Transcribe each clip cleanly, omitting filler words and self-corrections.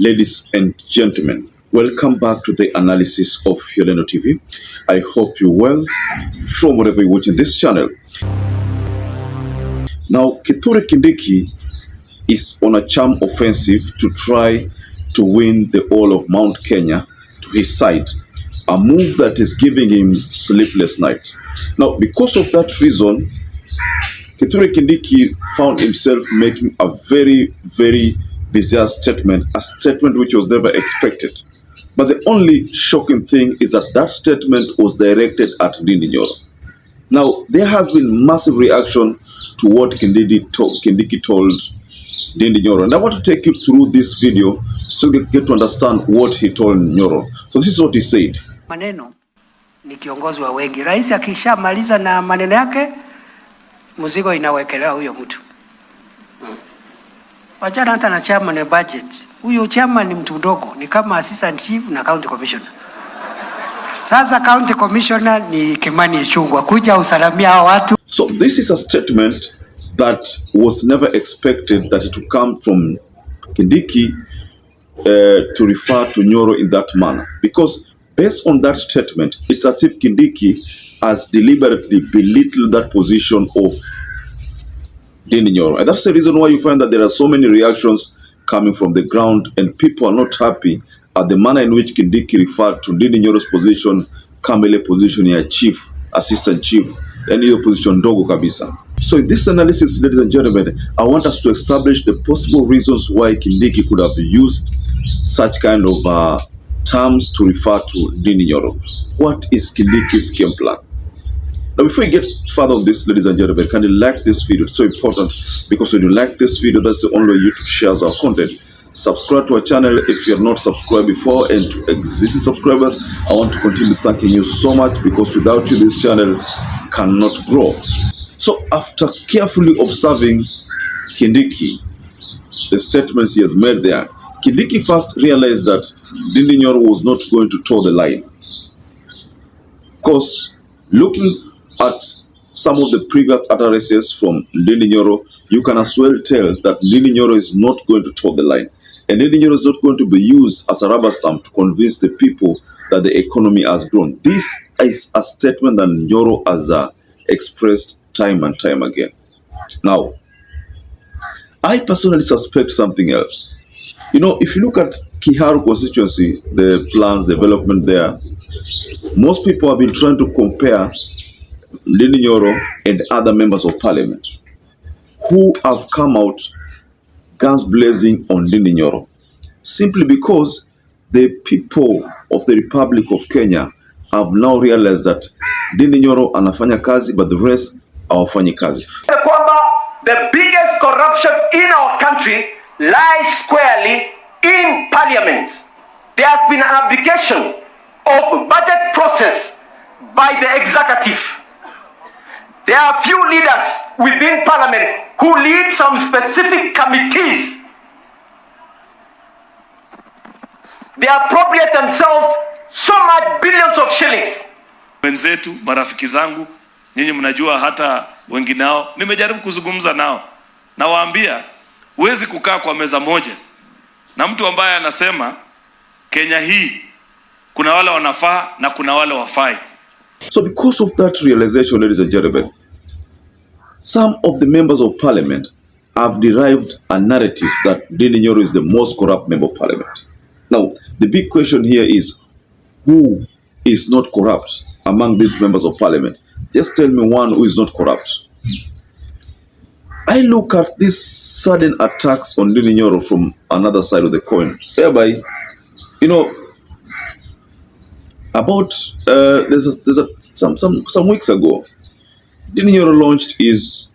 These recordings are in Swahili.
Ladies and gentlemen, welcome back to the analysis of YOLENO TV. I hope you're well from wherever you're watching this channel. Now, Kithure Kindiki is on a charm offensive to try to win the whole of Mount Kenya to his side, a move that is giving him sleepless night. Now, because of that reason, Kithure Kindiki found himself making a very bizarre statement, a statement which was never expected. But the only shocking thing is that that statement was directed at NDINDI. Now, there has been massive reaction to what Kindiki told NDINDI, and I want to take you through this video so you get to understand what he told NYORO. So this is what he said. Maneno ni kiongozi wa wengi. Rais akishamaliza na maneno yake, mzigo inawekelewa huyo mtu. Wachana hata na chairman na budget. Huyo chairman ni mtu mdogo, ni kama assistant chief na county commissioner. Sasa county commissioner ni Kimani Ichung'wah, kuja usalamia hao watu. So this is a statement that was never expected, that it would come from Kindiki to refer to NYORO in that manner. Because based on that statement, it's as if Kindiki has deliberately belittled that position of NDINDI. And that's the reason why you find that there are so many reactions coming from the ground, and people are not happy at the manner in which Kindiki referred to NDINDI's position, Kamele position here, chief, assistant chief, and your position dogo kabisa. So in this analysis, ladies and gentlemen, I want us to establish the possible reasons why Kindiki could have used such kind of terms to refer to NDINDI. What is Kindiki's game plan? Now, before we get further on this, ladies and gentlemen, can you like this video? It's so important, because when you like this video, that's the only way YouTube shares our content. Subscribe to our channel if you're not subscribed before, and to existing subscribers, I want to continue thanking you so much, because without you, this channel cannot grow. So after carefully observing Kindiki, the statements he has made there, Kindiki first realized that NDINDI was not going to toe the line. Because looking at some of the previous utterances from NDINDI, you can as well tell that NDINDI is not going to toe the line. And NDINDI is not going to be used as a rubber stamp to convince the people that the economy has grown. This is a statement that NYORO has expressed time and time again. Now, I personally suspect something else. You know, if you look at Kiharu constituency, the plans, development there, most people have been trying to compare NDINDI and other members of parliament who have come out guns blazing on NDINDI, simply because the people of the Republic of Kenya have now realized that NDINDI anafanya kazi, but the rest hawafanyi kazi. The biggest corruption in our country lies squarely in parliament. There has been an abdication of budget process by the executive. There are few leaders within parliament who lead some specific committees. They appropriate themselves so much billions of shillings. Wenzetu, marafiki zangu, nyinyi mnajua, hata wengineo nimejaribu kuzungumza nao, na waambia huwezi kukaa kwa meza moja na mtu ambaye anasema Kenya hii kuna wale wanafaa na kuna wale wafai. So because of that realization, ladies and gentlemen, some of the members of parliament have derived a narrative that NDINDI is the most corrupt member of parliament. Now, the big question here is, who is not corrupt among these members of parliament? Just tell me one who is not corrupt. I look at these sudden attacks on NDINDI from another side of the coin, whereby, you know, about some weeks ago, NDINDI launched his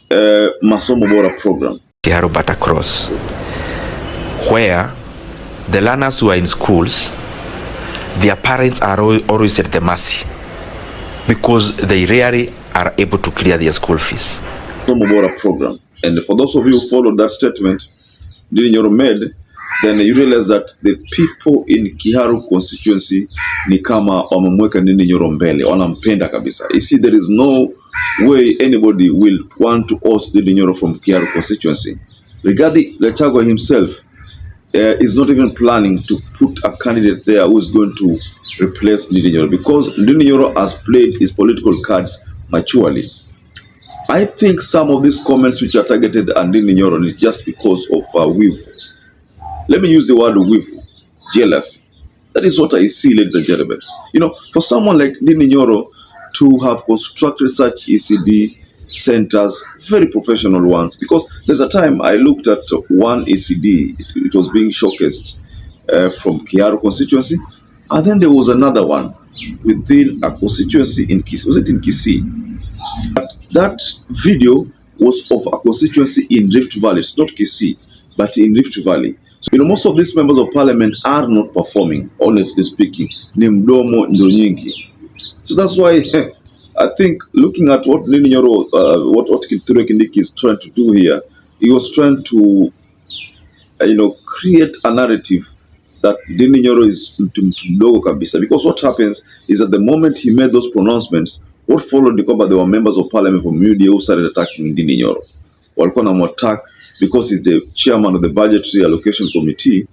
Masomo Bora program. Kiharu Bata Cross, where the learners who are in schools, their parents are always at the mercy, because they rarely are able to clear their school fees. Masomo Bora program. And for those of you who followed that statement NDINDI made, then you realize that the people in Kiharu constituency ni kama wamemweka NDINDI mbele, wanampenda kabisa. You see, there is no way anybody will want to host NDINDI from Kiharu constituency. RIGATHI Gachagua himself is not even planning to put a candidate there who is going to replace Ndindi Nyoro, because Ndindi Nyoro has played his political cards maturely. I think some of these comments which are targeted at Ndindi Nyoro is just because of weave. Let me use the word weave, jealousy. That is what I see, ladies and gentlemen. You know, for someone like Ndindi Nyoro to have constructed such ECD centers, very professional ones, because there's a time I looked at one ECD, it was being showcased from KIARO constituency, and then there was another one within a constituency in Kisii. Was it in Kisii? But that video was of a constituency in Rift Valley. It's not Kisii, but in Rift Valley. So, you know, most of these members of parliament are not performing, honestly speaking. Ni mdomo ndo nyingi. So that's why I think looking at what Ndindi Nyoro, what Kithure Kindiki is trying to do here, he was trying to, create a narrative that Ndindi Nyoro is mdogo kabisa. Because what happens is at the moment he made those pronouncements, what followed because there were members of parliament from UDA who started attacking Ndindi Nyoro. Walikuwa na attack because he's the chairman of the budgetary allocation committee.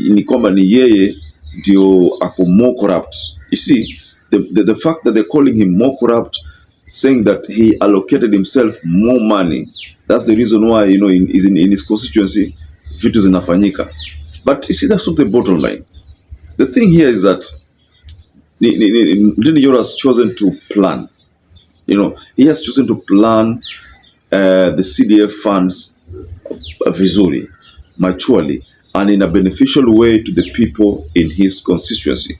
Ni kwamba ni yeye ndio ako more corrupt. You see, the fact that they're calling him more corrupt, saying that he allocated himself more money, that's the reason why, in his constituency, vitu zinafanyika. But you see, that's not the bottom line. The thing here is that Ndindi Nyoro has chosen to plan. He has chosen to plan the CDF funds vizuri, maturely, and in a beneficial way to the people in his constituency.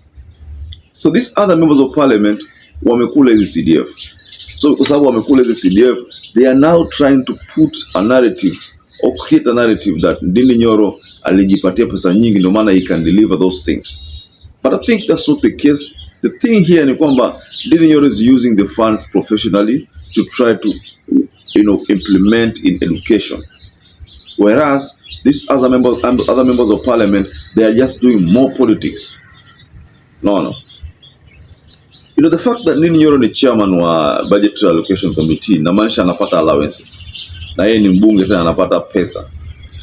So these other members of parliament wamekula hizi CDF. So kwa sababu wamekula hizi CDF, they are now trying to put a narrative or create a narrative that Ndindi Nyoro alijipatia pesa nyingi ndio maana he can deliver those things. But I think that's not the case. The thing here ni kwamba Ndindi Nyoro is using the funds professionally to try to implement in education. Whereas these other members of parliament, they are just doing more politics. No. The fact that Ndindi Nyoro ni chairman wa budgetary allocation committee na maanisha anapata allowances. Na yeye ni mbunge tena anapata pesa.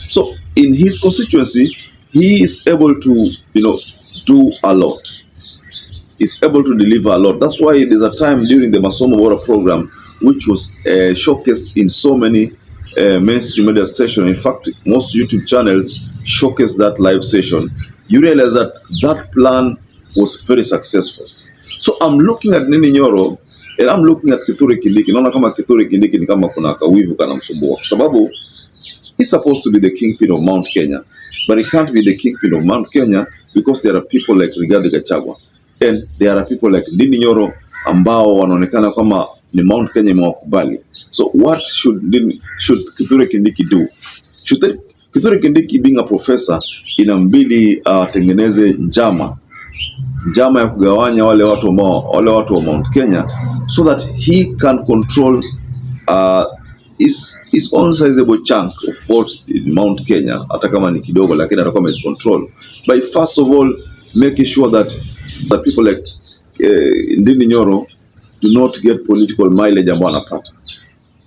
So in his constituency, he is able to, do a lot. He's able to deliver a lot. That's why there's a time during the Masomo Bora program, which was showcased in so many mainstream media stations. In fact, most YouTube channels showcased that live session. You realize that that plan was very successful. So I'm looking at Ndindi Nyoro and I'm looking at Kithure Kindiki. Naona kama Kithure Kindiki ni kama kuna kawivu kana msumbua. Kwa sababu he's supposed to be the kingpin of Mount Kenya, but he can't be the kingpin of Mount Kenya because there are people like RIGATHI and there are people like Ndindi Nyoro ambao wanaonekana kama ni Mount Kenya imewakubali. So what should Kithure Kindiki do? Kithure Kindiki, being a professor, inambidi tengeneze njama ya kugawanya wale watu wa Mount Kenya so that he can control his own sizable chunk of votes in Mount Kenya, hata kama ni kidogo lakini atakuwa control by first of all making sure that people like Ndindi Nyoro do not get political mileage ambao anapata.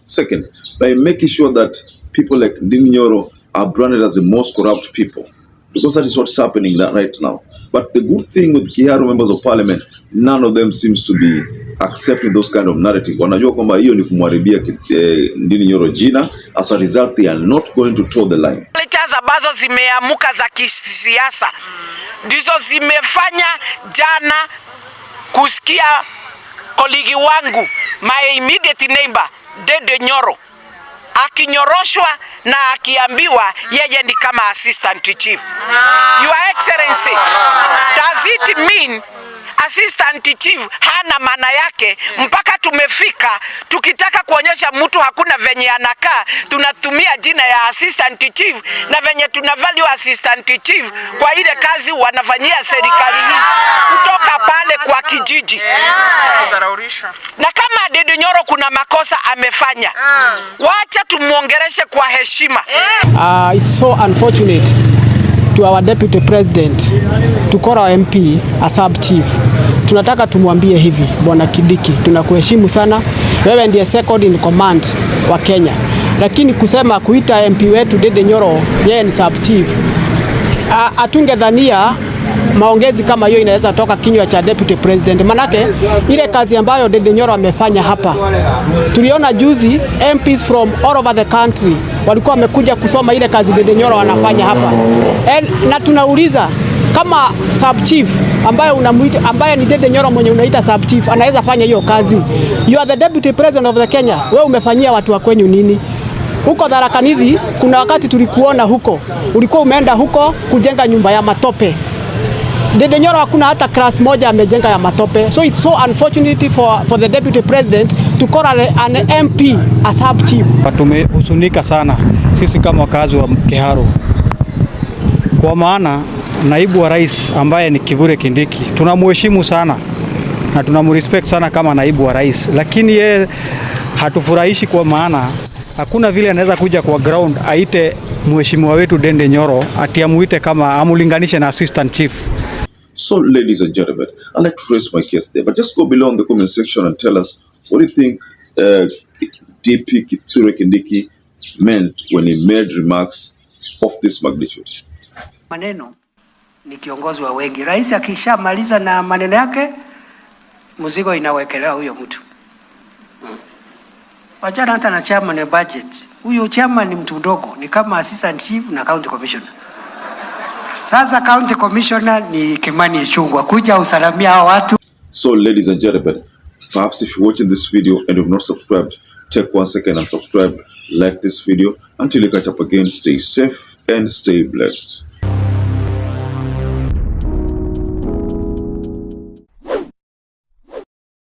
Second, by making sure that people like Ndindi Nyoro are branded as the most corrupt people, because that is what's happening right now. But the good thing with KIARO members of parliament, none of them seems to be accepting those kind of narrative. Wanajua kwamba hiyo ni kumharibia Ndindi Nyoro jina. As a result, they are not going to toe the line. Chaza bazo zimeamuka za kisiasa ndizo zimefanya jana kusikia koligi wangu, my immediate neighbor, Ndindi Nyoro, akinyoroshwa na akiambiwa yeye ni kama assistant chief. Your Excellency, does it mean assistant chief hana maana yake? Mpaka tumefika tukitaka kuonyesha mtu hakuna venye anakaa, tunatumia jina ya assistant chief, na venye tunavalue assistant chief kwa ile kazi wanafanyia serikali hii kutoka pale kwa kijiji. Na kama Ndindi Nyoro kuna makosa amefanya, wacha tumuongereshe kwa heshima. It's so unfortunate to our deputy president to call our MP a sub chief. Tunataka tumwambie hivi, Bwana Kindiki, tunakuheshimu sana. Wewe ndiye second in command wa Kenya. lakini kusema kuita MP wetu Dede Nyoro yeye ni sub chief, atungedhania maongezi kama hiyo inaweza toka kinywa cha deputy president. Manake ile kazi ambayo Dede Nyoro amefanya hapa, tuliona juzi MPs from all over the country walikuwa wamekuja kusoma ile kazi Dede Nyoro anafanya hapa. Na tunauliza kama sub chief ambaye ni Dede Nyoro mwenye unaita sub chief anaweza fanya hiyo kazi. You are the deputy president of the Kenya. Wewe umefanyia watu wa kwenyu nini? Huko Dharakanithi kuna wakati tulikuona huko. Ulikuwa umeenda huko kujenga nyumba ya matope. Dede Nyoro hakuna hata class moja amejenga ya matope. So it's so unfortunate for the deputy president to call an MP a sub chief. Tumehuzunika sana sisi kama wakazi wa Kiharu, kwa maana naibu wa rais ambaye ni Kithure Kindiki tunamheshimu sana na tunamrespect sana kama naibu wa rais, lakini yeye hatufurahishi kwa maana hakuna vile anaweza kuja kwa ground aite mheshimiwa wetu Dede Nyoro ati amuite kama amulinganishe na assistant chief. So, ladies and gentlemen, I'd like to raise my case there, but just go below in the comment section and tell us what do you think DP Kithure Kindiki meant when he made remarks of this magnitude. Maneno ni kiongozi wa wengi. Rais akishamaliza na maneno yake, mzigo inawekelewa huyo mtu. Wachana hata na chairman ya budget. Huyo chairman ni mtu mdogo, ni kama assistant chief na county commissioner. Sasa county commissioner ni Kimani Ichung'wah, kuja usalamia hao watu. So, ladies and gentlemen, perhaps if you're watching this video and you've not subscribed, take 1 second and subscribe, like this video. Until you catch up again, stay safe and stay blessed.